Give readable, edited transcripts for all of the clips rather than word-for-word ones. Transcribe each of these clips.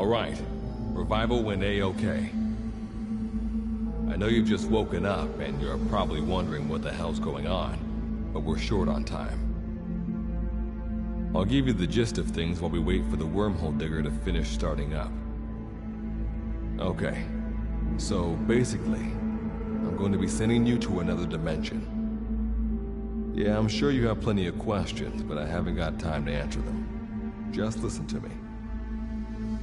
right. Revival went A-okay. I know you've just woken up and you're probably wondering what the hell's going on, but we're short on time. I'll give you the gist of things while we wait for the wormhole digger to finish starting up. Okay, so basically, I'm going to be sending you to another dimension. Yeah, I'm sure you have plenty of questions, but I haven't got time to answer them. Just listen to me.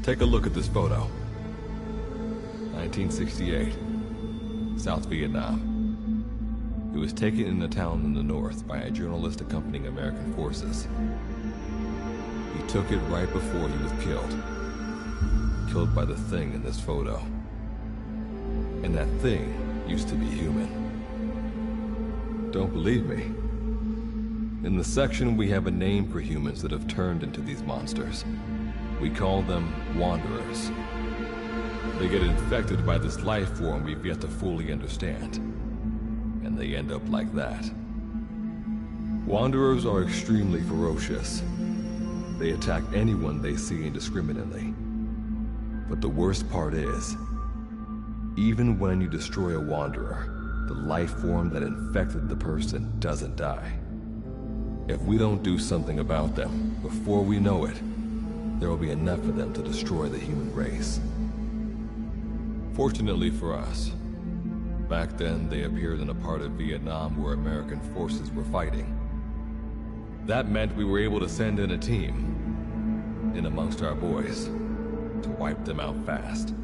Take a look at this photo. 1968, South Vietnam. It was taken in a town in the north by a journalist accompanying American forces. He took it right before he was killed. Killed by the thing in this photo. And that thing used to be human. Don't believe me? In the section, we have a name for humans that have turned into these monsters. We call them Wanderers. They get infected by this life form we've yet to fully understand. And they end up like that. Wanderers are extremely ferocious. They attack anyone they see indiscriminately. But the worst part is, even when you destroy a Wanderer, the life form that infected the person doesn't die. If we don't do something about them, before we know it, there will be enough of them to destroy the human race. Fortunately for us, back then they appeared in a part of Vietnam where American forces were fighting. That meant we were able to send in a team, in amongst our boys, to wipe them out fast.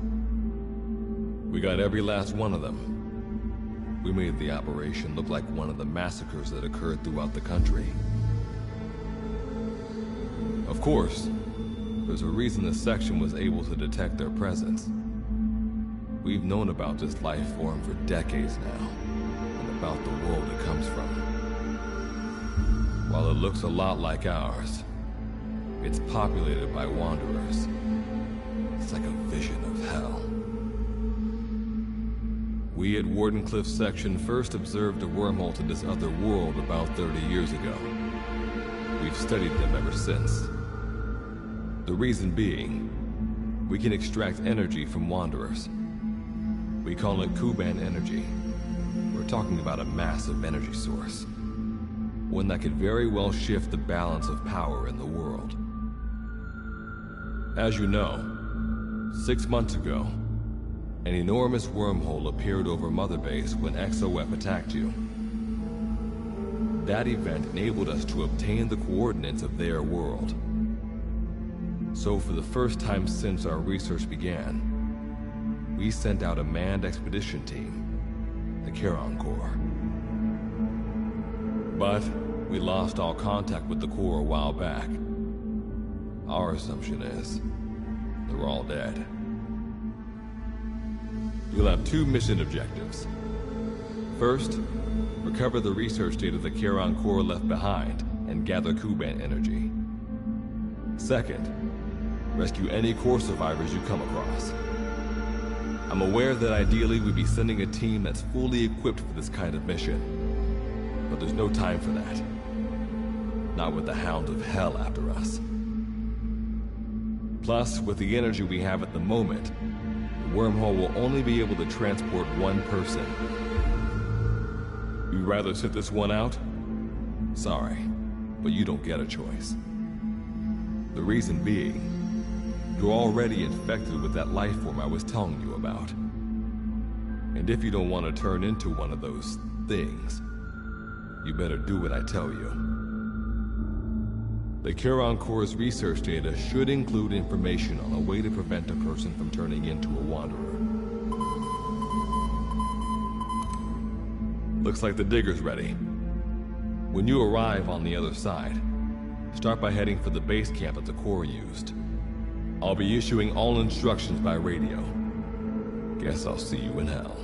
We got every last one of them. We made the operation look like one of the massacres that occurred throughout the country. Of course, there's a reason the section was able to detect their presence. We've known about this life form for decades now, and about the world it comes from. While it looks a lot like ours, it's populated by Wanderers. It's like a vision of hell. We at Wardenclyffe section first observed a wormhole to this other world about 30 years ago. We've studied them ever since. The reason being, we can extract energy from Wanderers. We call it Kuban energy. We're talking about a massive energy source. One that could very well shift the balance of power in the world. As you know, 6 months ago, an enormous wormhole appeared over Mother Base when XOF attacked you. That event enabled us to obtain the coordinates of their world. So for the first time since our research began, we sent out a manned expedition team, the Charon Corps. But we lost all contact with the Corps a while back. Our assumption is they're all dead. You'll have 2 mission objectives. First, recover the research data the Charon Corps left behind and gather Kuban energy. Second, rescue any Corps survivors you come across. I'm aware that ideally we'd be sending a team that's fully equipped for this kind of mission, but there's no time for that. Not with the Hound of Hell after us. Plus, with the energy we have at the moment, the wormhole will only be able to transport one person. You'd rather sit this one out? Sorry, but you don't get a choice. The reason being, you're already infected with that life form I was telling you about. And if you don't want to turn into one of those things, you better do what I tell you. The Charon Corps' research data should include information on a way to prevent a person from turning into a Wanderer. Looks like the digger's ready. When you arrive on the other side, start by heading for the base camp that the Corps used. I'll be issuing all instructions by radio. Guess I'll see you in hell.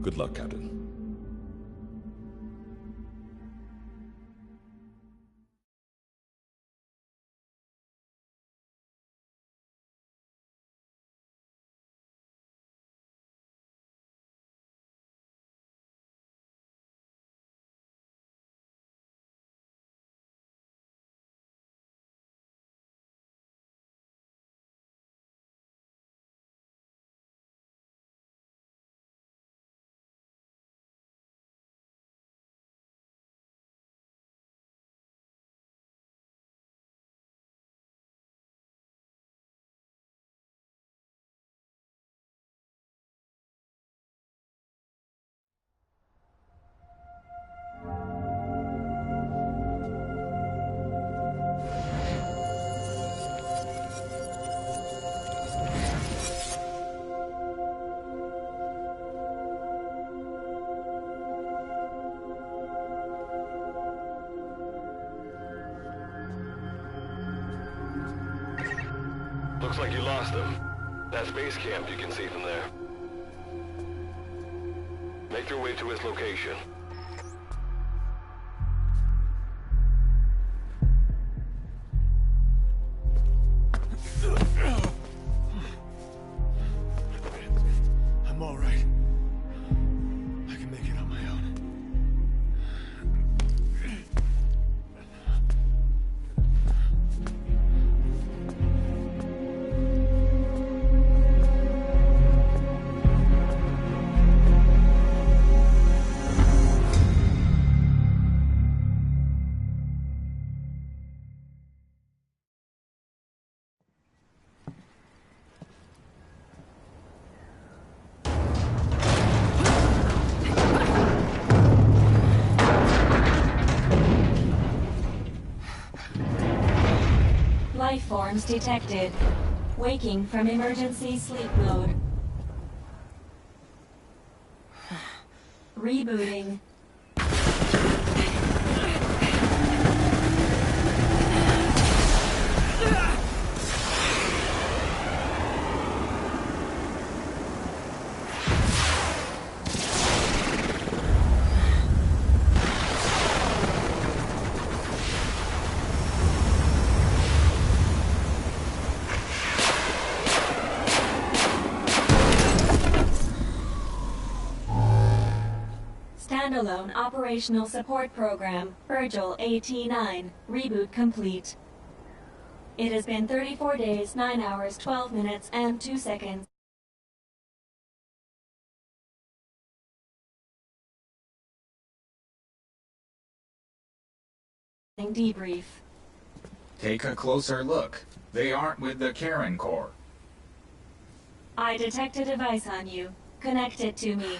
Good luck, Captain. Looks like you lost them. That's base camp you can see from there. Make your way to his location. I'm all right. I can make it on my own. Life forms detected. Waking from emergency sleep mode. Rebooting. Standalone Operational Support Program, Virgil AT-9, reboot complete. It has been 34 days, 9 hours, 12 minutes, and 2 seconds. Debrief. Take a closer look. They aren't with the Karen Corps. I detect a device on you. Connect it to me.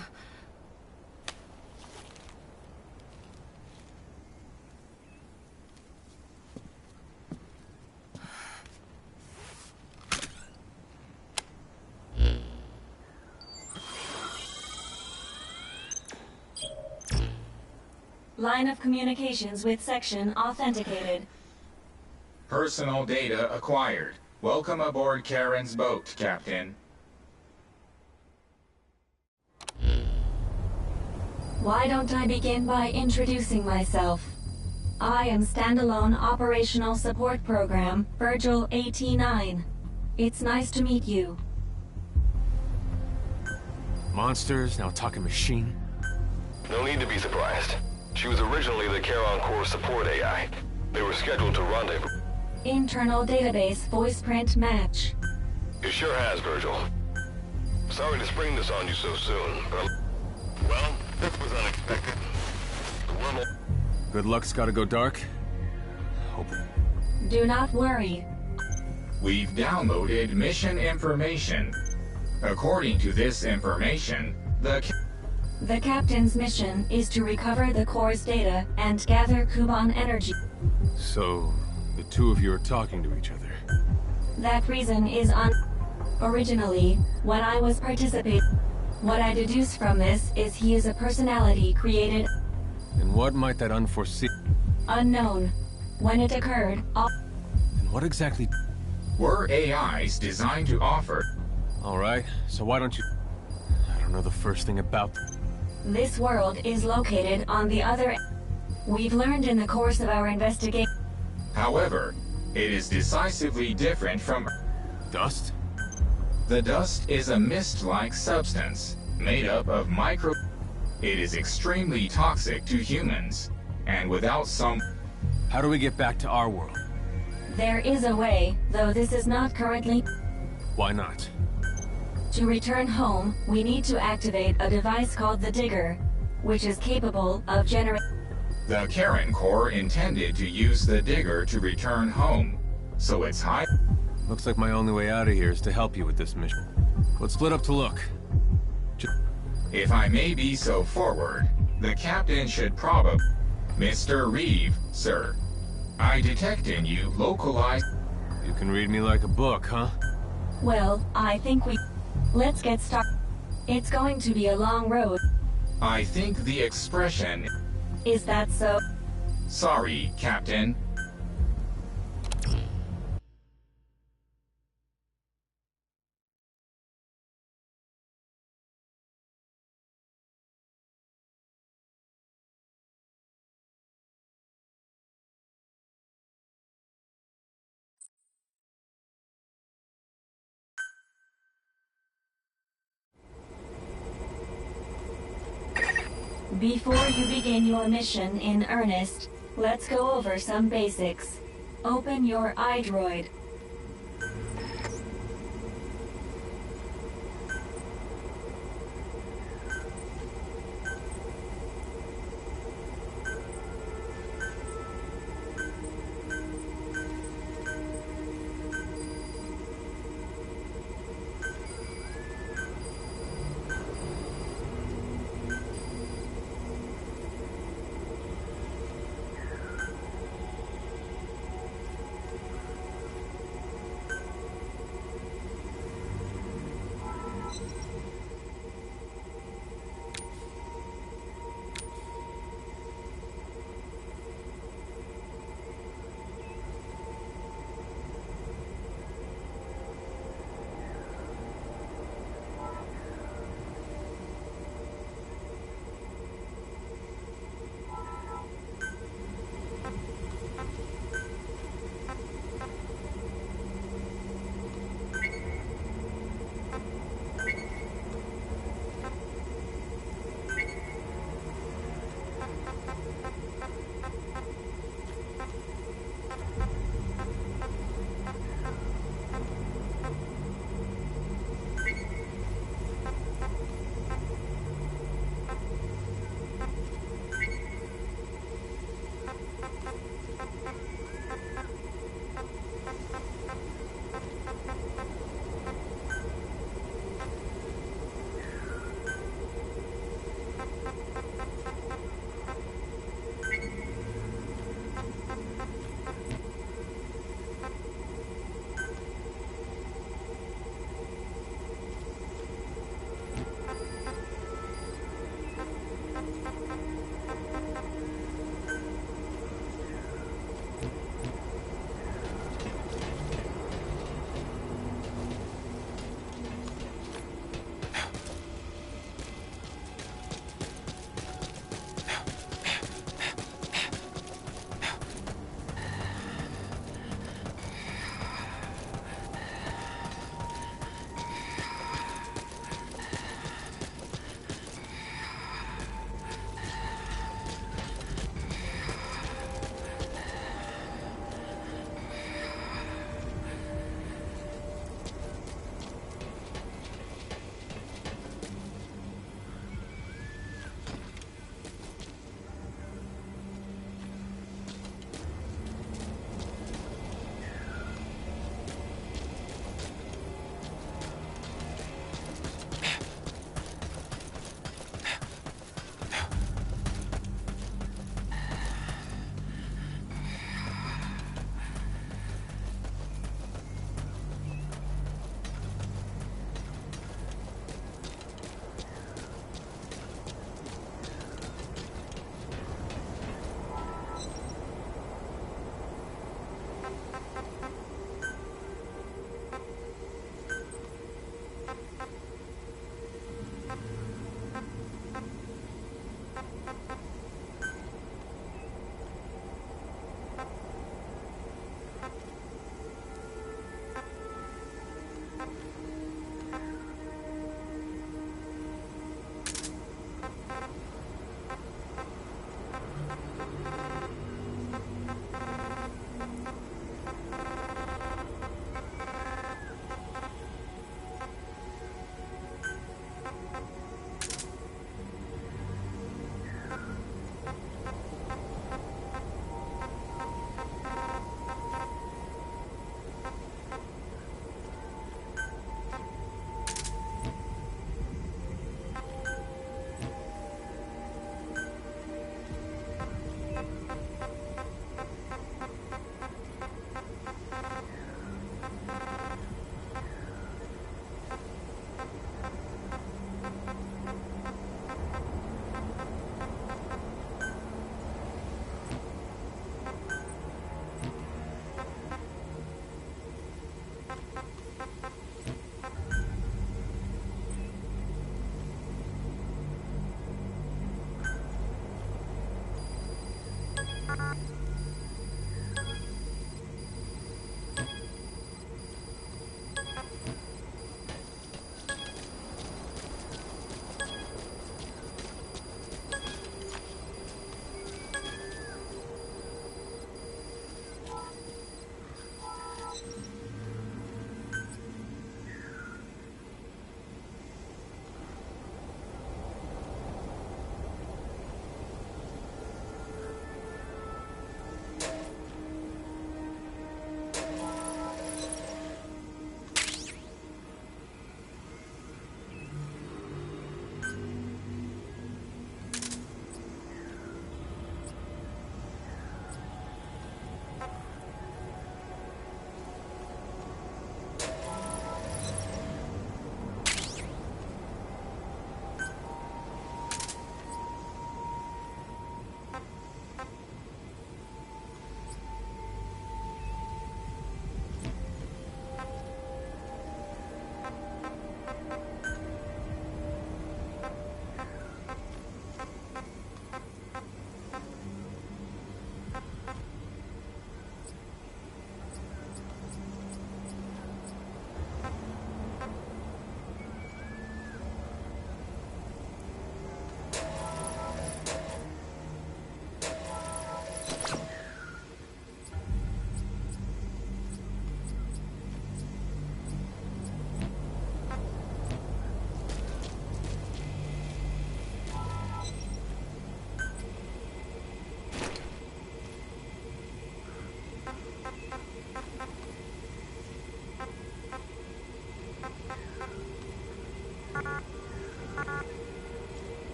Line of communications with section authenticated. Personal data acquired. Welcome aboard Karen's boat, Captain. Why don't I begin by introducing myself? I am Standalone Operational Support Program, Virgil AT-9. It's nice to meet you. Monsters, now talking machine. No need to be surprised. She was originally the Charon Corps support AI. They were scheduled to rendezvous. Internal database voice print match. It sure has, Virgil. Sorry to spring this on you so soon, but... Well, this was unexpected. The wormhole... Good luck's gotta go dark. Hope. Do not worry. We've downloaded mission information. According to this information, The captain's mission is to recover the Corps' data and gather Kuban energy. So, the two of you are talking to each other. That reason is Originally, when I was participating, what I deduce from this is he is a personality created... And what might that unforeseen... Unknown. When it occurred, all... And what exactly... were AIs designed to offer... Alright, so why don't you... I don't know the first thing about... This world is located on the other... We've learned in the course of our investigation... However, it is decisively different from... Dust? The dust is a mist-like substance, made up of micro... It is extremely toxic to humans, and without some... How do we get back to our world? There is a way, though this is not currently... Why not? To return home, we need to activate a device called the Digger, which is capable of generating... The Karen Corps intended to use the Digger to return home, so it's high... Looks like my only way out of here is to help you with this mission. Let's split up to look. If I may be so forward, the captain should probably... Mr. Reeve, sir. I detect in you localized... You can read me like a book, huh? Well, I think we... Let's get started. It's going to be a long road. I think the expression... Is that so? Sorry, Captain. Before you begin your mission in earnest, let's go over some basics. Open your iDroid.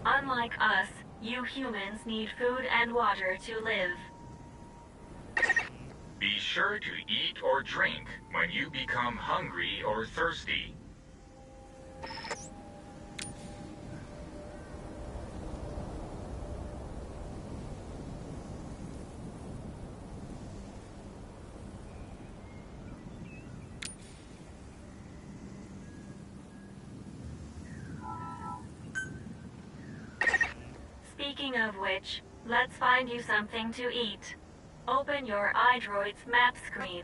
Unlike us, you humans need food and water to live. Be sure to eat or drink when you become hungry or thirsty. Speaking of which, let's find you something to eat. Open your iDroid's map screen.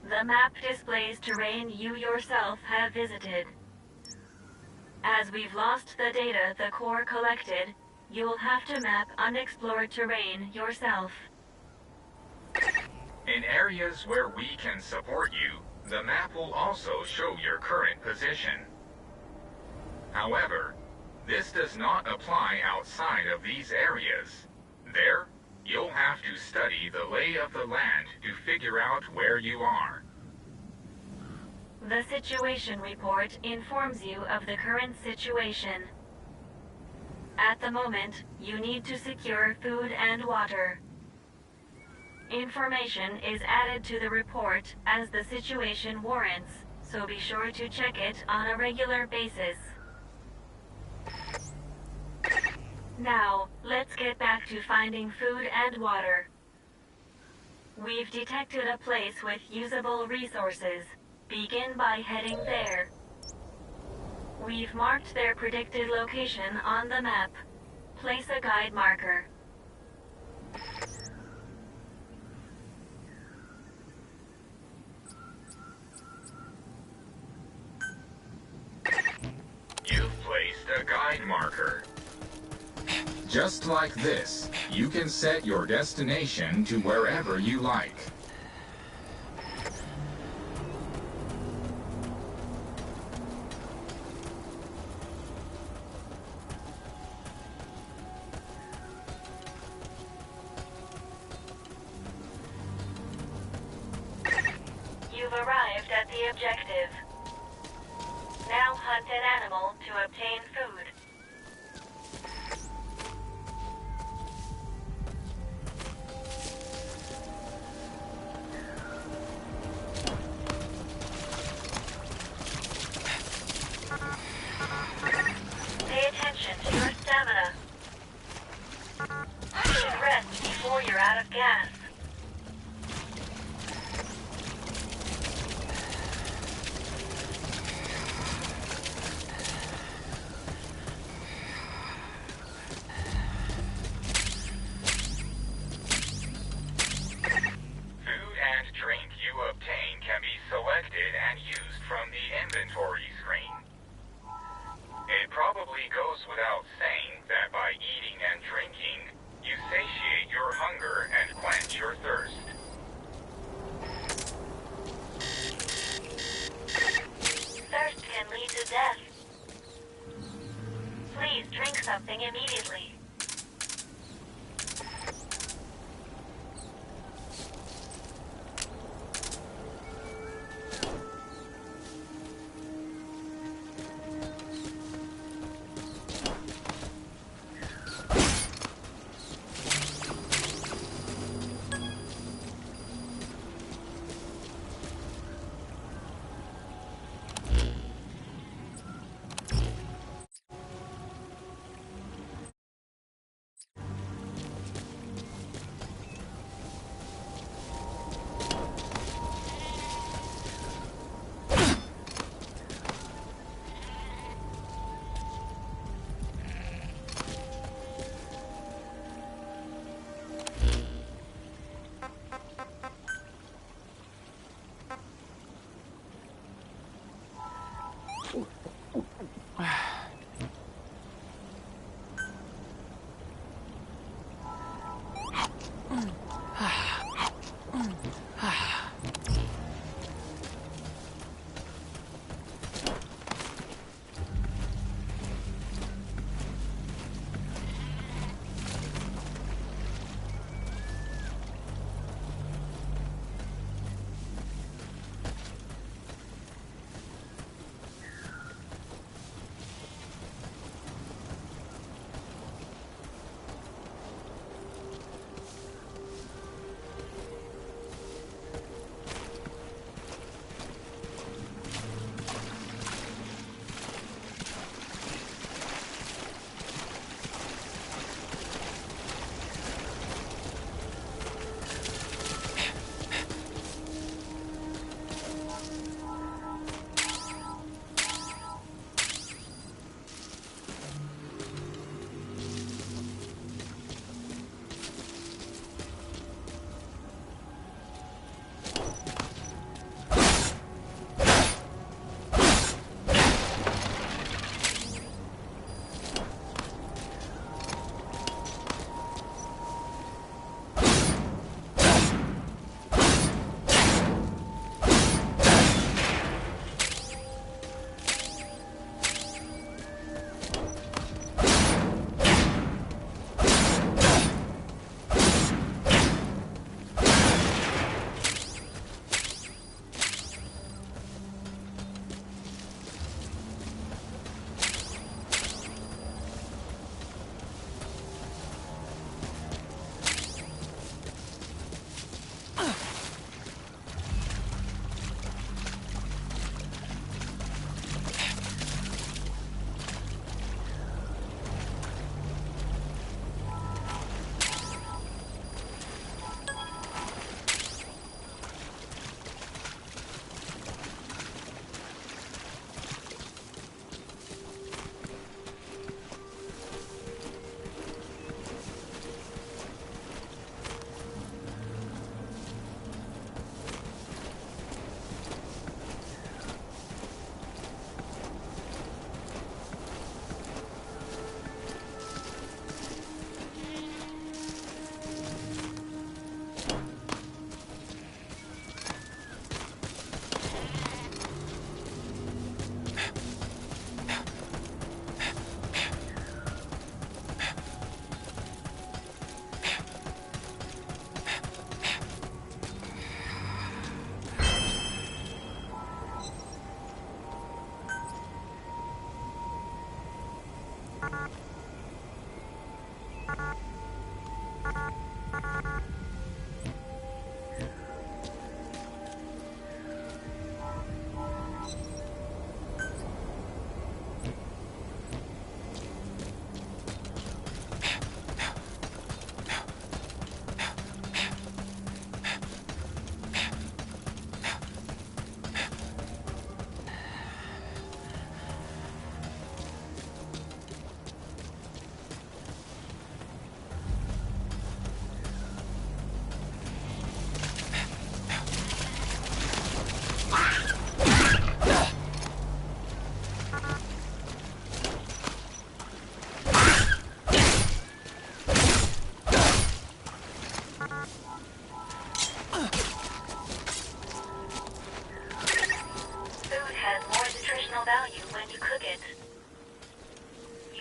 The map displays terrain you yourself have visited. As we've lost the data the core collected, you'll have to map unexplored terrain yourself. In areas where we can support you, the map will also show your current position. However, this does not apply outside of these areas. There, you'll have to study the lay of the land to figure out where you are. The situation report informs you of the current situation. At the moment, you need to secure food and water. Information is added to the report as the situation warrants, so be sure to check it on a regular basis. Now, let's get back to finding food and water. We've detected a place with usable resources. Begin by heading there. We've marked their predicted location on the map. Place a guide marker. You've placed a guide marker. Just like this, you can set your destination to wherever you like. You've arrived at the objective. Now hunt an animal to obtain food. Pay attention to your stamina. You should rest before you're out of gas.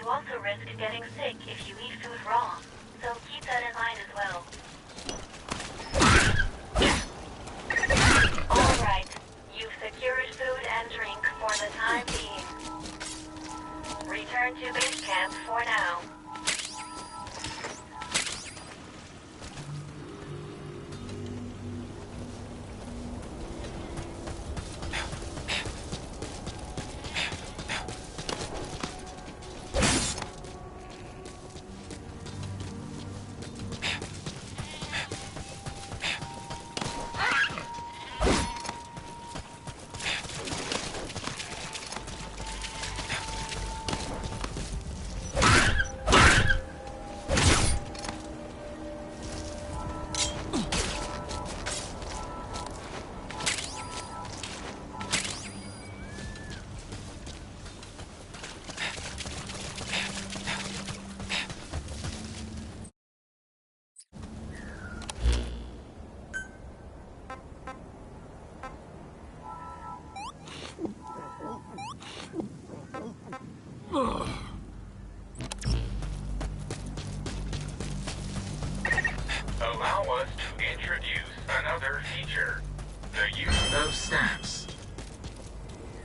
You also risk getting sick if you eat food raw, so keep that in mind as well. Alright, you've secured food and drink for the time being. Return to base camp for now.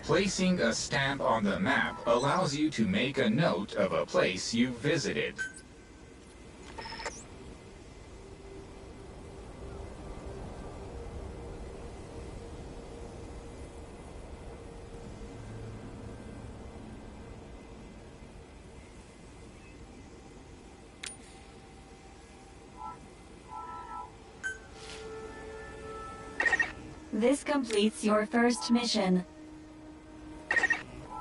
Placing a stamp on the map allows you to make a note of a place you've visited. This completes your first mission.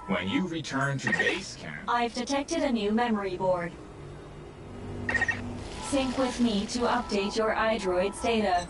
When you return to base camp, I've detected a new memory board. Sync with me to update your iDroid's data.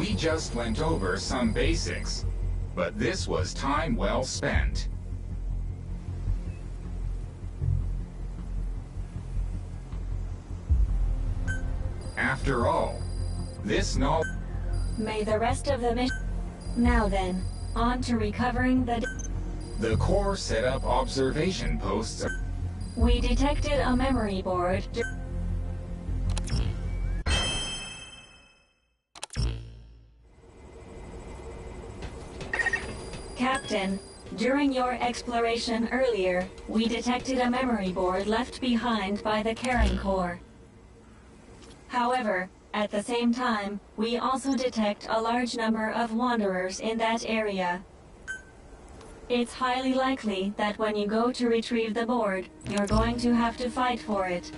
we just went over some basics, but this was time well spent. After all, this knowledge... May the rest of the mission... Now then, on to recovering the... The Corps set up observation posts... We detected a memory board... Captain, during your exploration earlier, we detected a memory board left behind by the Karen Corps. However, at the same time, we also detect a large number of wanderers in that area. It's highly likely that when you go to retrieve the board, you're going to have to fight for it.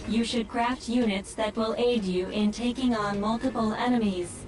You should craft units that will aid you in taking on multiple enemies.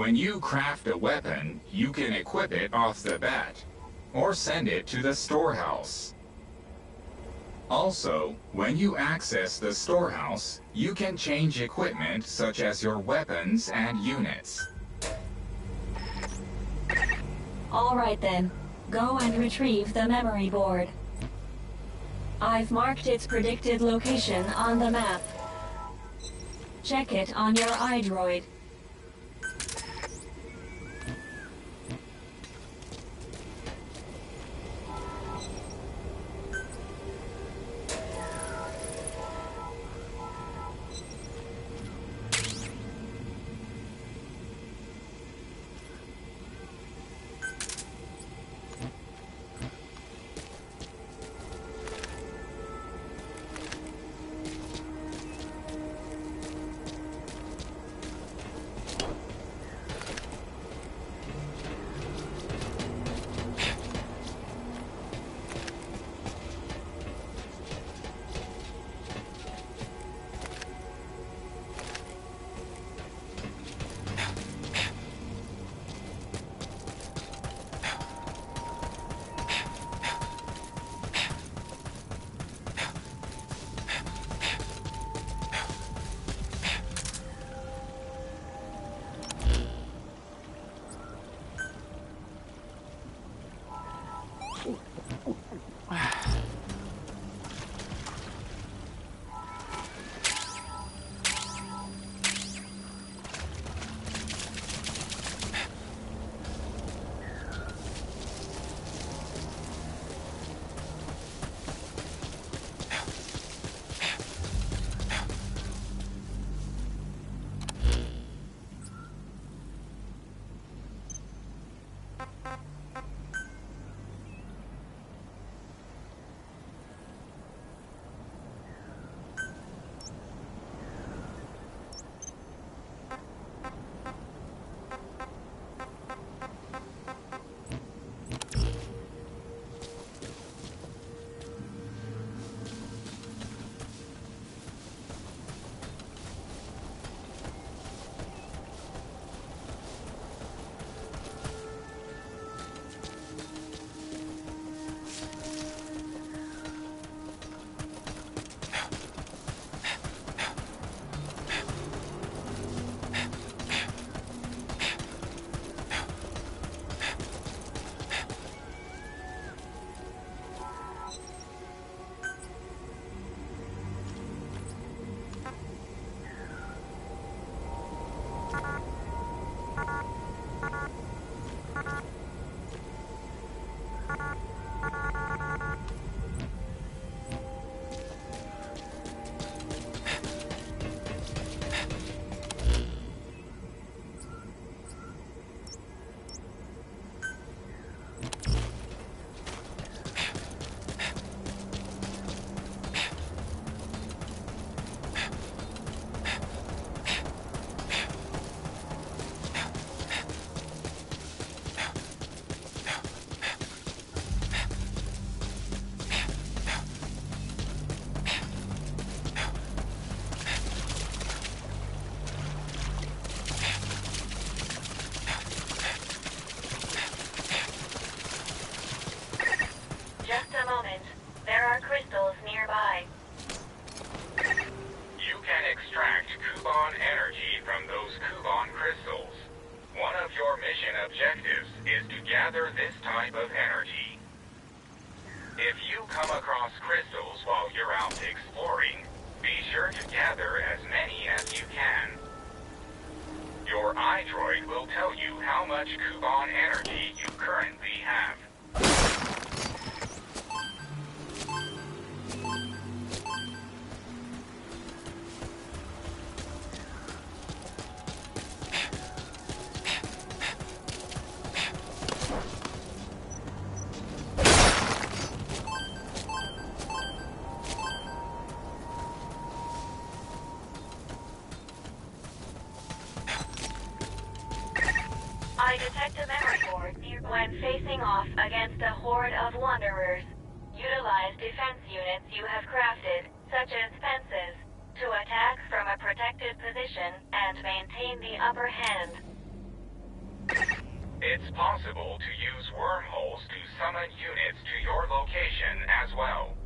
When you craft a weapon, you can equip it off the bat, or send it to the storehouse. Also, when you access the storehouse, you can change equipment such as your weapons and units. All right then, go and retrieve the memory board. I've marked its predicted location on the map. Check it on your iDroid. I detect a memory board when facing off against a horde of wanderers. Utilize defense units you have crafted, such as fences, to attack from a protected position and maintain the upper hand. It's possible to use wormholes to summon units to your location as well.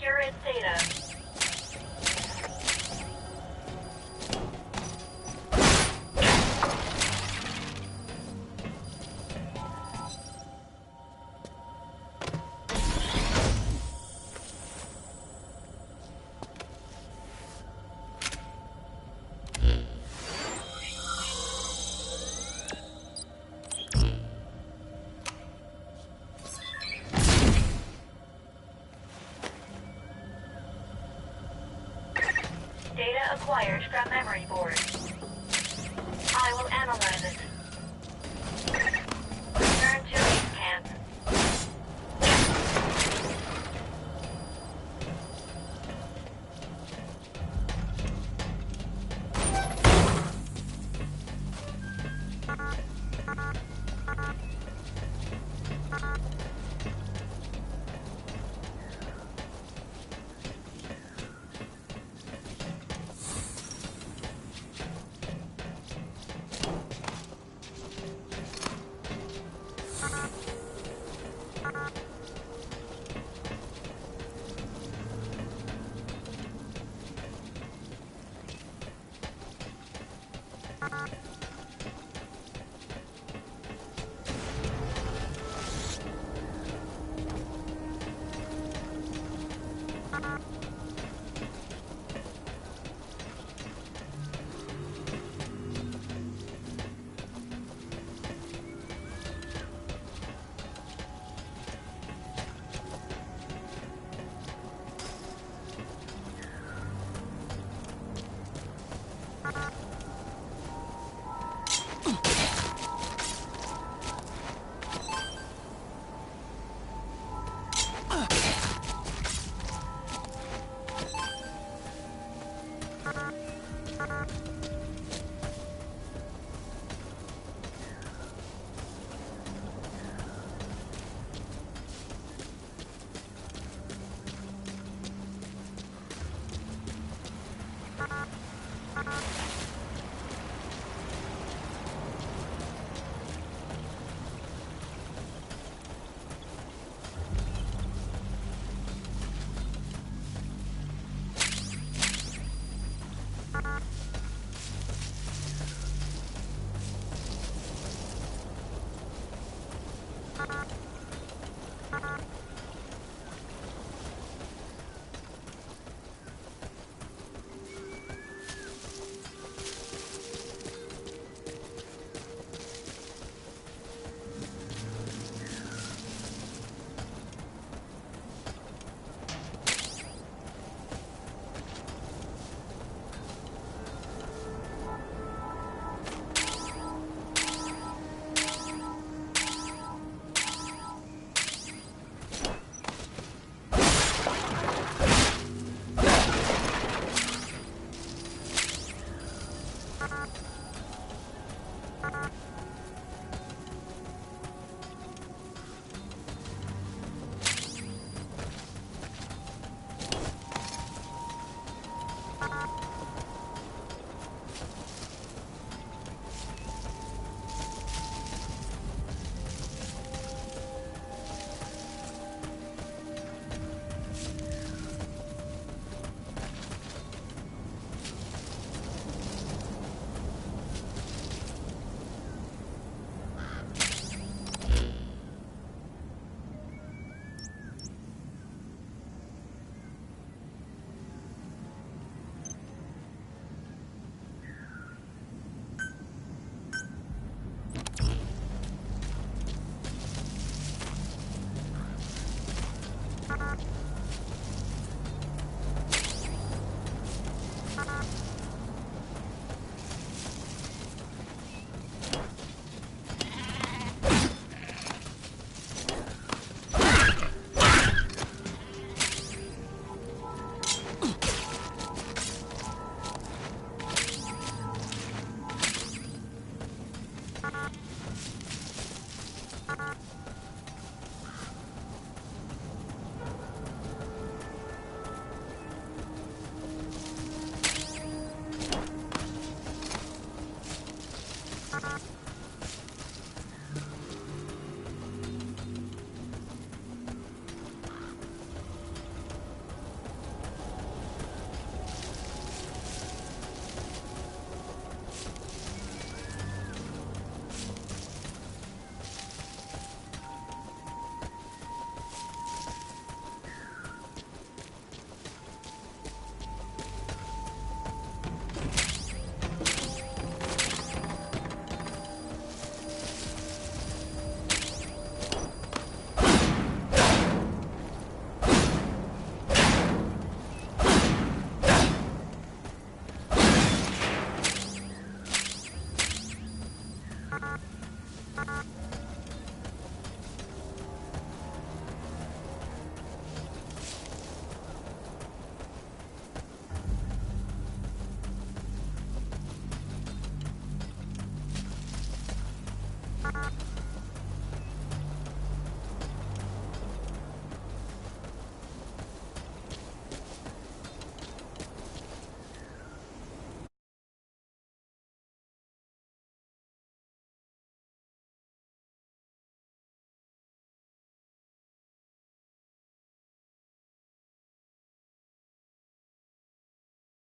You're at Theta. Data acquired from memory board. I will analyze it. Return to base camp.